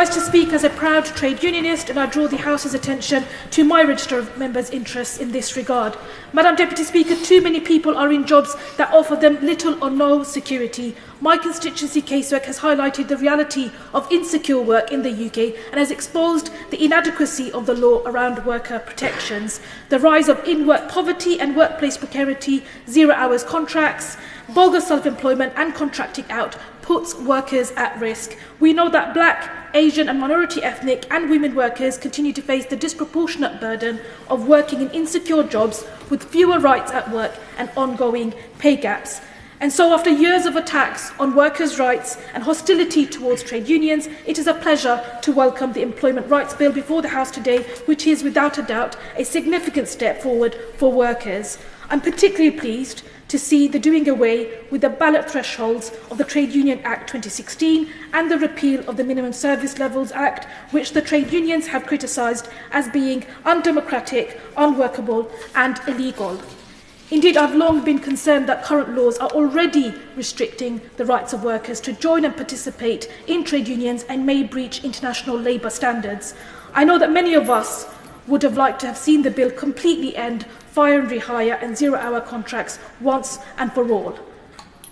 rise to speak as a proud trade unionist, and I draw the House's attention to my register of members' interests in this regard. Madam Deputy Speaker, too many people are in jobs that offer them little or no security. My constituency casework has highlighted the reality of insecure work in the UK and has exposed the inadequacy of the law around worker protections. The rise of in-work poverty and workplace precarity, zero-hours contracts, bogus self-employment and contracting out puts workers at risk. We know that Black, Asian and minority ethnic and women workers continue to face the disproportionate burden of working in insecure jobs with fewer rights at work and ongoing pay gaps. And so, after years of attacks on workers' rights and hostility towards trade unions, it is a pleasure to welcome the Employment Rights Bill before the House today, which is without a doubt a significant step forward for workers. I'm particularly pleased to see the doing away with the ballot thresholds of the Trade Union Act 2016 and the repeal of the Minimum Service Levels Act, which the trade unions have criticised as being undemocratic, unworkable and illegal. Indeed, I've long been concerned that current laws are already restricting the rights of workers to join and participate in trade unions and may breach international labour standards. I know that many of us would have liked to have seen the bill completely end fire and rehire and zero-hour contracts once and for all.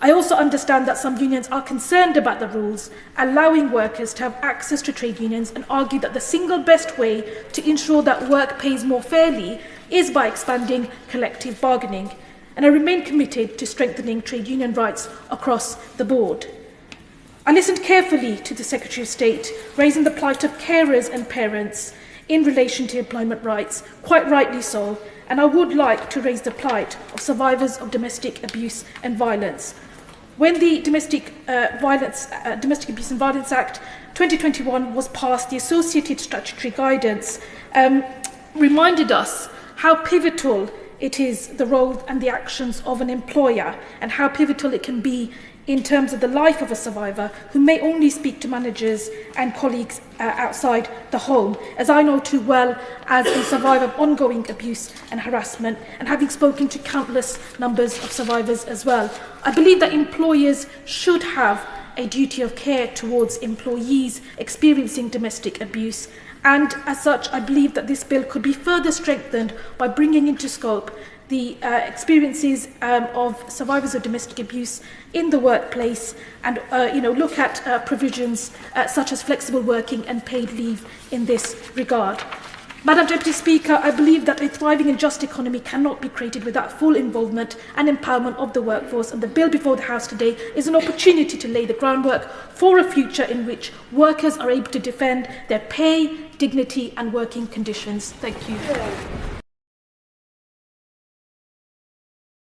I also understand that some unions are concerned about the rules allowing workers to have access to trade unions and argue that the single best way to ensure that work pays more fairly is by expanding collective bargaining. And I remain committed to strengthening trade union rights across the board. I listened carefully to the Secretary of State raising the plight of carers and parents in relation to employment rights, quite rightly so, and I would like to raise the plight of survivors of domestic abuse and violence. When the Domestic Abuse and Violence Act 2021 was passed, the associated statutory guidance reminded us how pivotal it is, the role and the actions of an employer, and how pivotal it can be in terms of the life of a survivor who may only speak to managers and colleagues outside the home, as I know too well as a survivor of ongoing abuse and harassment, and having spoken to countless numbers of survivors as well. I believe that employers should have a duty of care towards employees experiencing domestic abuse, and as such I believe that this bill could be further strengthened by bringing into scope the experiences of survivors of domestic abuse in the workplace, and look at provisions such as flexible working and paid leave in this regard. Madam Deputy Speaker, I believe that a thriving and just economy cannot be created without full involvement and empowerment of the workforce, and the bill before the House today is an opportunity to lay the groundwork for a future in which workers are able to defend their pay, dignity and working conditions. Thank you.